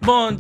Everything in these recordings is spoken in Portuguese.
Bom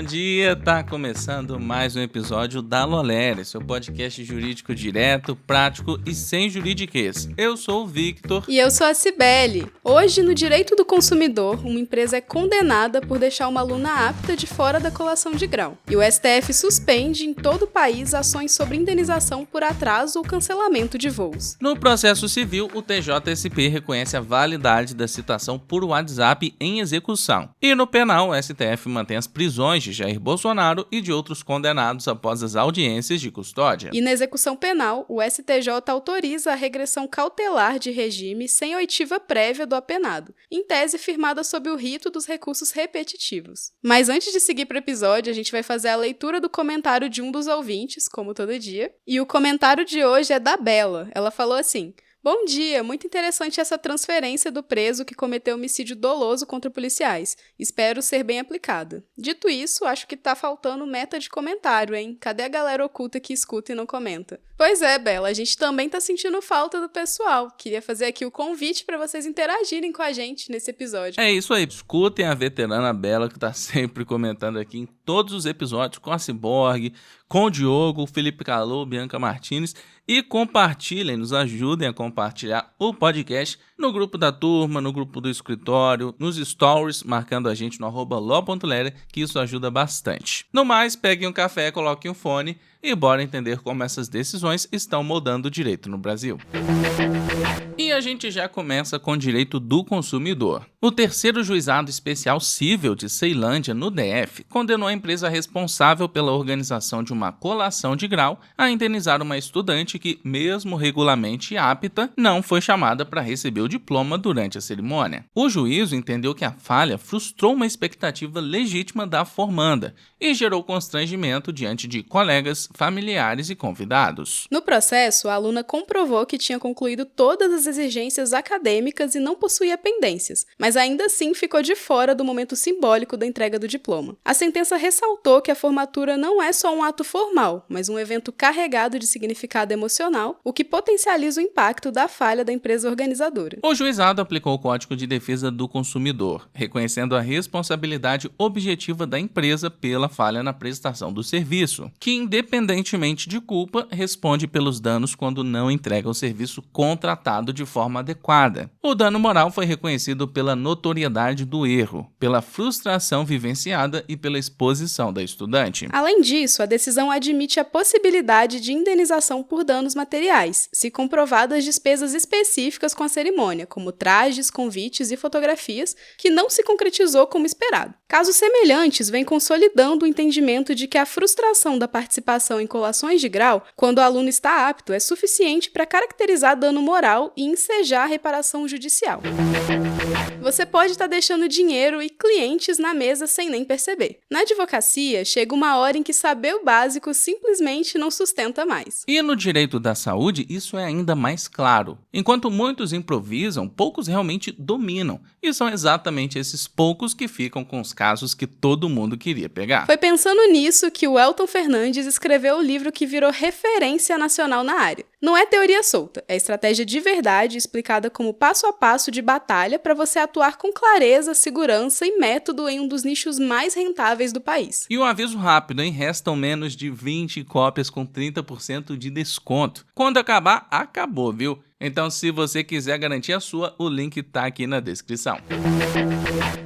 dia, tá começando mais um episódio da Lolere, seu podcast jurídico direto, prático e sem juridiquês. Eu sou o Victor. E eu sou a Cibele. Hoje, no direito do consumidor, uma empresa é condenada por deixar uma aluna apta de fora da colação de grau. E o STF suspende em todo o país ações sobre indenização por atraso ou cancelamento de voos. No processo civil, o TJSP reconhece a validade da citação por WhatsApp em execução. E no penal, o STF mantém as prisões de Jair Bolsonaro e de outros condenados após as audiências de custódia. E na execução penal, o STJ autoriza a regressão cautelar de regime sem oitiva prévia do apenado, em tese firmada sob o rito dos recursos repetitivos. Mas antes de seguir para o episódio, a gente vai fazer a leitura do comentário de um dos ouvintes, como todo dia. E o comentário de hoje é da Bela. Ela falou assim: bom dia, muito interessante essa transferência do preso que cometeu homicídio doloso contra policiais. Espero ser bem aplicada. Dito isso, acho que tá faltando meta de comentário, hein? Cadê a galera oculta que escuta e não comenta? Pois é, Bela, a gente também tá sentindo falta do pessoal. Queria fazer aqui o convite para vocês interagirem com a gente nesse episódio. É isso aí, escutem a veterana Bela que tá sempre comentando aqui em todos os episódios com a Ciborgue, com o Diogo, Felipe Calou, Bianca Martins, e compartilhem, nos ajudem a compartilhar o podcast no grupo da turma, no grupo do escritório, nos stories, marcando a gente no @lo.lere, que isso ajuda bastante. No mais, peguem um café, coloquem um fone e bora entender como essas decisões estão mudando o direito no Brasil. E a gente já começa com o direito do consumidor. O terceiro juizado especial cível de Ceilândia, no DF, condenou a empresa responsável pela organização de uma colação de grau a indenizar uma estudante que, mesmo regularmente apta, não foi chamada para receber o diploma durante a cerimônia. O juízo entendeu que a falha frustrou uma expectativa legítima da formanda e gerou constrangimento diante de colegas, familiares e convidados. No processo, a aluna comprovou que tinha concluído todas as exigências acadêmicas e não possuía pendências, mas ainda assim ficou de fora do momento simbólico da entrega do diploma. A sentença ressaltou que a formatura não é só um ato formal, mas um evento carregado de significado emocional, o que potencializa o impacto da falha da empresa organizadora. O juizado aplicou o Código de Defesa do Consumidor, reconhecendo a responsabilidade objetiva da empresa pela falha na prestação do serviço, que, independentemente de culpa, responde pelos danos quando não entrega o serviço contratado de forma adequada. O dano moral foi reconhecido pela notoriedade do erro, pela frustração vivenciada e pela exposição da estudante. Além disso, a decisão admite a possibilidade de indenização por danos materiais, se comprovadas despesas específicas com a cerimônia, como trajes, convites e fotografias, que não se concretizou como esperado. Casos semelhantes vêm consolidando o entendimento de que a frustração da participação em colações de grau, quando o aluno está apto, é suficiente para caracterizar dano moral e ensejar a reparação judicial. Você pode estar deixando dinheiro e clientes na mesa sem nem perceber. Na advocacia, chega uma hora em que saber o básico simplesmente não sustenta mais. E no direito da saúde, isso é ainda mais claro. Enquanto muitos improvisam, poucos realmente dominam. E são exatamente esses poucos que ficam com os casos que todo mundo queria pegar. Foi pensando nisso que o Elton Fernandes escreveu o livro que virou referência nacional na área. Não é teoria solta, é estratégia de verdade explicada como passo a passo de batalha para você atuar com clareza, segurança e método em um dos nichos mais rentáveis do país. E um aviso rápido, hein? Restam menos de 20 cópias com 30% de desconto. Quando acabar, acabou, viu? Então, se você quiser garantir a sua, o link tá aqui na descrição.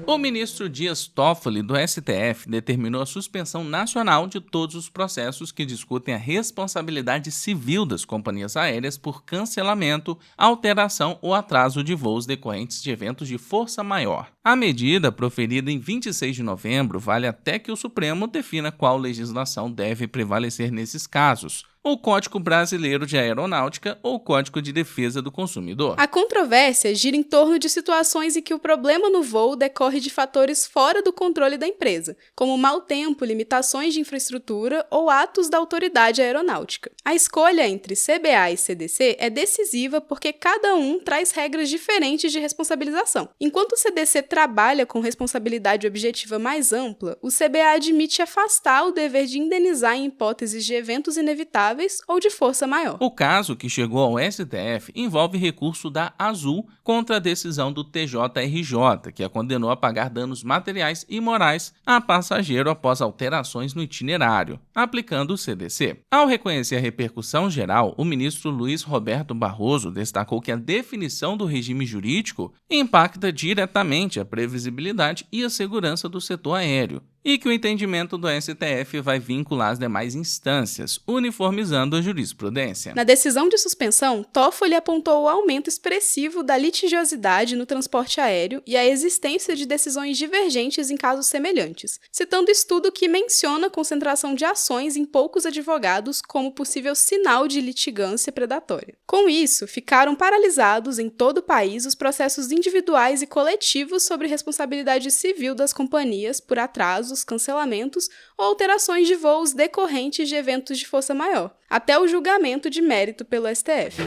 O ministro Dias Toffoli, do STF, determinou a suspensão nacional de todos os processos que discutem a responsabilidade civil das companhias aéreas por cancelamento, alteração ou atraso de voos decorrentes de eventos de força maior. A medida, proferida em 26 de novembro, vale até que o Supremo defina qual legislação deve prevalecer nesses casos: o Código Brasileiro de Aeronáutica ou o Código de Defesa do Consumidor. A controvérsia gira em torno de situações em que o problema no voo decorre de fatores fora do controle da empresa, como mau tempo, limitações de infraestrutura ou atos da autoridade aeronáutica. A escolha entre CBA e CDC é decisiva porque cada um traz regras diferentes de responsabilização. Enquanto o CDC trabalha com responsabilidade objetiva mais ampla, o CBA admite afastar o dever de indenizar em hipóteses de eventos inevitáveis incontroláveis ou de força maior. O caso que chegou ao STF envolve recurso da Azul contra a decisão do TJRJ, que a condenou a pagar danos materiais e morais a passageiro após alterações no itinerário, aplicando o CDC. Ao reconhecer a repercussão geral, o ministro Luiz Roberto Barroso destacou que a definição do regime jurídico impacta diretamente a previsibilidade e a segurança do setor aéreo, e que o entendimento do STF vai vincular as demais instâncias, uniformizando a jurisprudência. Na decisão de suspensão, Toffoli apontou o aumento expressivo da litigiosidade no transporte aéreo e a existência de decisões divergentes em casos semelhantes, citando estudo que menciona a concentração de ações em poucos advogados como possível sinal de litigância predatória. Com isso, ficaram paralisados em todo o país os processos individuais e coletivos sobre responsabilidade civil das companhias por atrasos, cancelamentos ou alterações de voos decorrentes de eventos de força maior, até o julgamento de mérito pelo STF.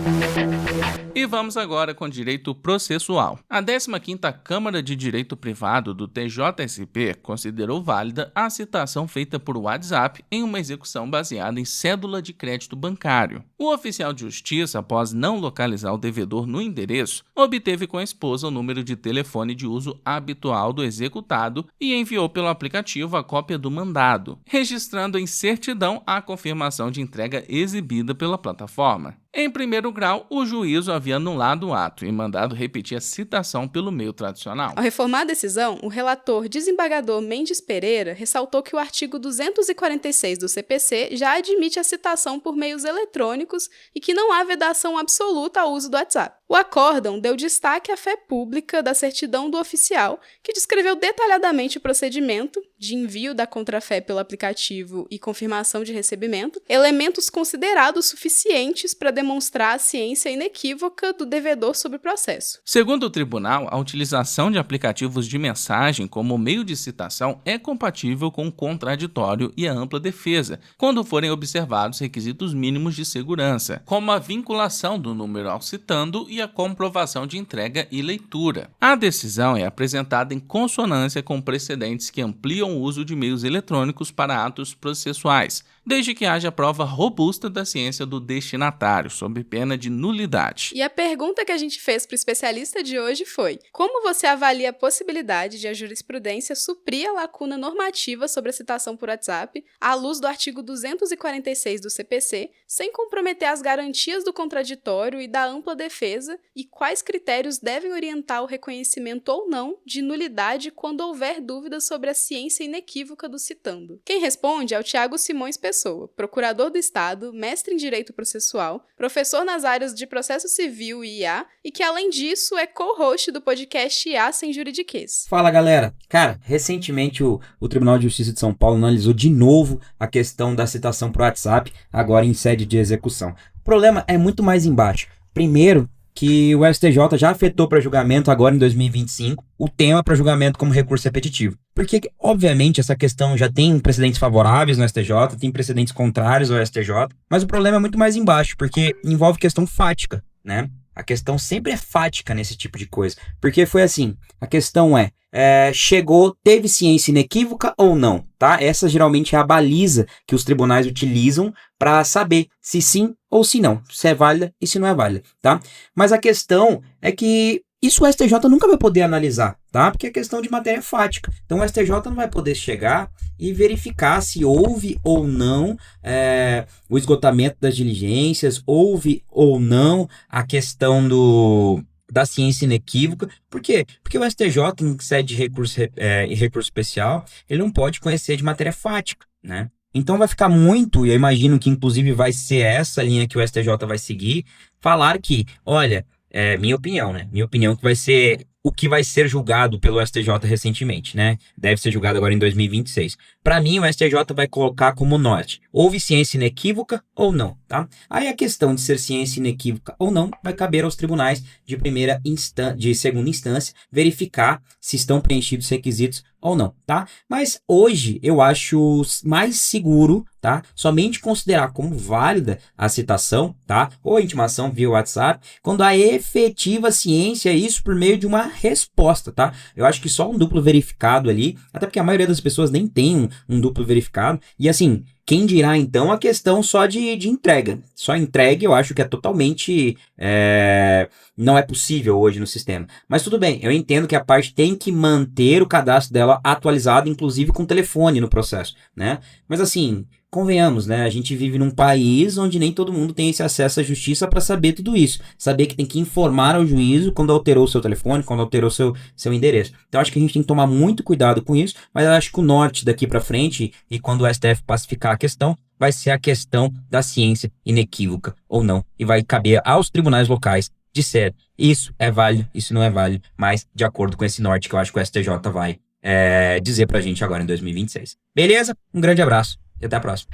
E vamos agora com direito processual. A 15ª Câmara de Direito Privado do TJSP considerou válida a citação feita por WhatsApp em uma execução baseada em cédula de crédito bancário. O oficial de justiça, após não localizar o devedor no endereço, obteve com a esposa o número de telefone de uso habitual do executado e enviou pelo aplicativo a cópia do mandado, registrando em certidão a confirmação de entrega exibida pela plataforma. Em primeiro grau, o juízo havia anulado o ato e mandado repetir a citação pelo meio tradicional. Ao reformar a decisão, o relator desembargador Mendes Pereira ressaltou que o artigo 246 do CPC já admite a citação por meios eletrônicos e que não há vedação absoluta ao uso do WhatsApp. O acórdão deu destaque à fé pública da certidão do oficial, que descreveu detalhadamente o procedimento de envio da contrafé pelo aplicativo e confirmação de recebimento, elementos considerados suficientes para demonstrar a ciência inequívoca do devedor sobre o processo. Segundo o tribunal, a utilização de aplicativos de mensagem como meio de citação é compatível com o contraditório e a ampla defesa, quando forem observados requisitos mínimos de segurança, como a vinculação do número ao citando e a comprovação de entrega e leitura. A decisão é apresentada em consonância com precedentes que ampliam o uso de meios eletrônicos para atos processuais, desde que haja prova robusta da ciência do destinatário, sob pena de nulidade. E a pergunta que a gente fez para o especialista de hoje foi: como você avalia a possibilidade de a jurisprudência suprir a lacuna normativa sobre a citação por WhatsApp, à luz do artigo 246 do CPC, sem comprometer as garantias do contraditório e da ampla defesa, e quais critérios devem orientar o reconhecimento ou não de nulidade quando houver dúvidas sobre a ciência inequívoca do citando? Quem responde é o Tiago Simões Pessoa, procurador do Estado, mestre em Direito Processual, professor nas áreas de Processo Civil e IA, e que, além disso, é co-host do podcast IA Sem Juridiquês. Fala, galera! Cara, recentemente o Tribunal de Justiça de São Paulo analisou de novo a questão da citação por WhatsApp, agora em sede de execução. O problema é muito mais embaixo. Primeiro, que o STJ já afetou para julgamento agora em 2025 o tema para julgamento como recurso repetitivo. Porque, obviamente, essa questão já tem precedentes favoráveis no STJ, tem precedentes contrários ao STJ, mas o problema é muito mais embaixo, porque envolve questão fática, né? A questão sempre é fática nesse tipo de coisa. Porque foi assim, a questão chegou, teve ciência inequívoca ou não, tá? Essa geralmente é a baliza que os tribunais utilizam para saber se sim ou se não, se é válida e se não é válida, tá? Mas a questão é que isso o STJ nunca vai poder analisar, tá? Porque é questão de matéria fática. Então o STJ não vai poder chegar e verificar se houve ou não o esgotamento das diligências, houve ou não a questão da ciência inequívoca. Por quê? Porque o STJ, em sede de recurso especial, ele não pode conhecer de matéria fática, né? Então vai ficar muito, e eu imagino que inclusive vai ser essa linha que o STJ vai seguir, falar que, olha, minha opinião, né? Minha opinião que vai ser o que vai ser julgado pelo STJ recentemente, né? Deve ser julgado agora em 2026. Para mim, o STJ vai colocar como norte: houve ciência inequívoca ou não, tá? Aí a questão de ser ciência inequívoca ou não vai caber aos tribunais de segunda instância verificar se estão preenchidos os requisitos ou não, tá? Mas hoje eu acho mais seguro, tá? Somente considerar como válida a citação, tá? Ou a intimação via WhatsApp, quando há efetiva ciência, isso por meio de uma resposta, tá? Eu acho que só um duplo verificado ali, até porque a maioria das pessoas nem tem um duplo verificado, e assim, Quem dirá, então, a questão só de entrega. Só entregue, eu acho que é totalmente... não é possível hoje no sistema. Mas tudo bem, eu entendo que a parte tem que manter o cadastro dela atualizado, inclusive com telefone no processo, né? Mas assim, convenhamos, né? A gente vive num país onde nem todo mundo tem esse acesso à justiça para saber tudo isso. Saber que tem que informar ao juízo quando alterou o seu telefone, quando alterou seu endereço. Então acho que a gente tem que tomar muito cuidado com isso, mas eu acho que o norte daqui para frente, e quando o STF pacificar a questão, vai ser a questão da ciência inequívoca ou não. E vai caber aos tribunais locais dizer isso é válido, isso não é válido, mas de acordo com esse norte que eu acho que o STJ vai dizer pra gente agora em 2026. Beleza? Um grande abraço e até a próxima.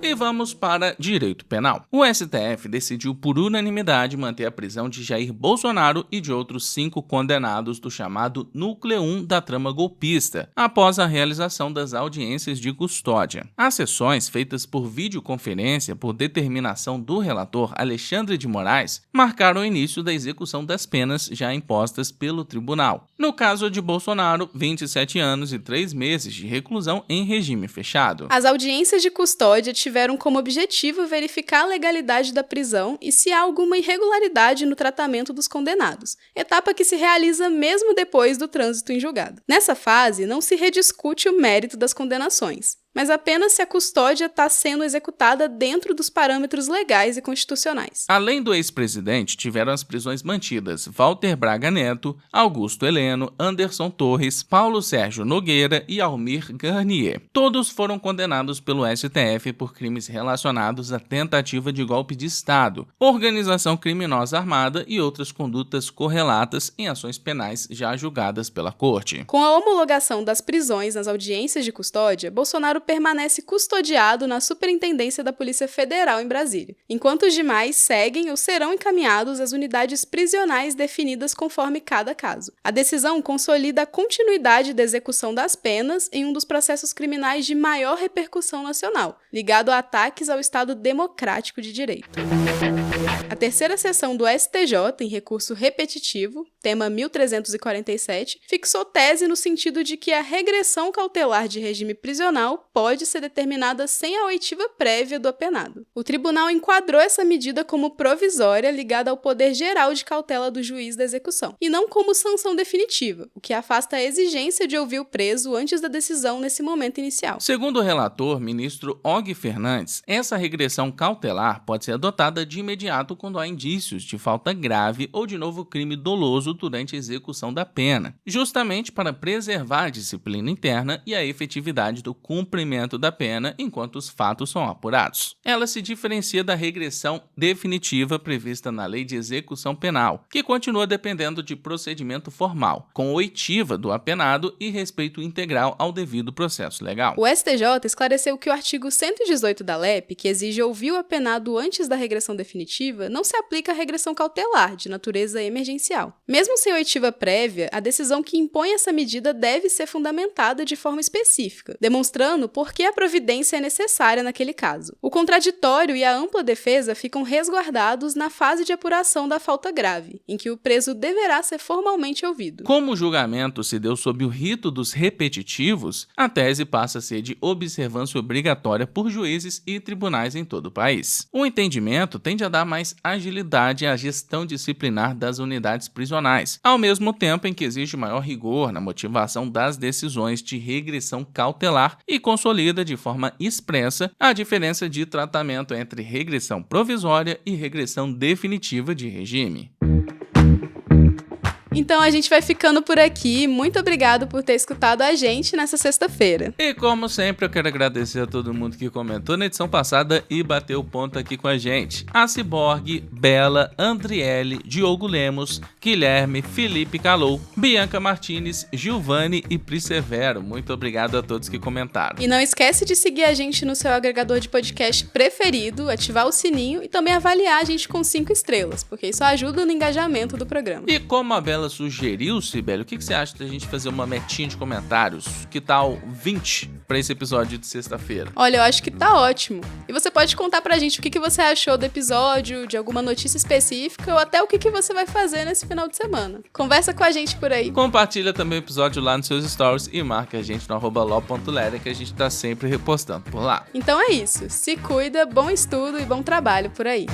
E vamos para direito penal. O STF decidiu por unanimidade manter a prisão de Jair Bolsonaro e de outros 5 condenados do chamado Núcleo 1 da trama golpista, após a realização das audiências de custódia. As sessões, feitas por videoconferência por determinação do relator Alexandre de Moraes, marcaram o início da execução das penas já impostas pelo tribunal. No caso de Bolsonaro, 27 anos e 3 meses de reclusão em regime fechado. As audiências de custódia tiveram como objetivo verificar a legalidade da prisão e se há alguma irregularidade no tratamento dos condenados, etapa que se realiza mesmo depois do trânsito em julgado. Nessa fase, não se rediscute o mérito das condenações, mas apenas se a custódia está sendo executada dentro dos parâmetros legais e constitucionais. Além do ex-presidente, tiveram as prisões mantidas Walter Braga Neto, Augusto Heleno, Anderson Torres, Paulo Sérgio Nogueira e Almir Garnier. Todos foram condenados pelo STF por crimes relacionados à tentativa de golpe de Estado, organização criminosa armada e outras condutas correlatas em ações penais já julgadas pela Corte. Com a homologação das prisões nas audiências de custódia, Bolsonaro permanece custodiado na Superintendência da Polícia Federal em Brasília, enquanto os demais seguem ou serão encaminhados às unidades prisionais definidas conforme cada caso. A decisão consolida a continuidade da execução das penas em um dos processos criminais de maior repercussão nacional, ligado a ataques ao Estado democrático de direito. A terceira sessão do STJ, em recurso repetitivo, tema 1347, fixou tese no sentido de que a regressão cautelar de regime prisional pode ser determinada sem a oitiva prévia do apenado. O tribunal enquadrou essa medida como provisória ligada ao poder geral de cautela do juiz da execução, e não como sanção definitiva, o que afasta a exigência de ouvir o preso antes da decisão nesse momento inicial. Segundo o relator, ministro Og Fernandes, essa regressão cautelar pode ser adotada de imediato quando há indícios de falta grave ou de novo crime doloso durante a execução da pena, justamente para preservar a disciplina interna e a efetividade do cumprimento da pena enquanto os fatos são apurados. Ela se diferencia da regressão definitiva prevista na Lei de Execução Penal, que continua dependendo de procedimento formal, com oitiva do apenado e respeito integral ao devido processo legal. O STJ esclareceu que o artigo 118 da LEP, que exige ouvir o apenado antes da regressão definitiva, não se aplica à regressão cautelar, de natureza emergencial. Mesmo sem oitiva prévia, a decisão que impõe essa medida deve ser fundamentada de forma específica, demonstrando por que a providência é necessária naquele caso. O contraditório e a ampla defesa ficam resguardados na fase de apuração da falta grave, em que o preso deverá ser formalmente ouvido. Como o julgamento se deu sob o rito dos repetitivos, a tese passa a ser de observância obrigatória por juízes e tribunais em todo o país. O entendimento tende a dar mais agilidade à gestão disciplinar das unidades prisionais, ao mesmo tempo em que exige maior rigor na motivação das decisões de regressão cautelar e consolida de forma expressa a diferença de tratamento entre regressão provisória e regressão definitiva de regime. Então a gente vai ficando por aqui. Muito obrigado por ter escutado a gente nessa sexta-feira. E como sempre, eu quero agradecer a todo mundo que comentou na edição passada e bateu ponto aqui com a gente. A Ciborgue, Bela, Andriele, Diogo Lemos, Guilherme, Felipe Calou, Bianca Martins, Giovanni e Pri Severo. Muito obrigado a todos que comentaram. E não esquece de seguir a gente no seu agregador de podcast preferido, ativar o sininho e também avaliar a gente com 5 estrelas, porque isso ajuda no engajamento do programa. E como a Bela Bela sugeriu, Sibeli, o que você acha da gente fazer uma metinha de comentários? Que tal 20 pra esse episódio de sexta-feira? Olha, eu acho que tá ótimo. E você pode contar pra gente o que você achou do episódio, de alguma notícia específica ou até o que você vai fazer nesse final de semana. Conversa com a gente por aí. Compartilha também o episódio lá nos seus stories e marca a gente no @lo.lera, que a gente tá sempre repostando por lá. Então é isso. Se cuida, bom estudo e bom trabalho por aí.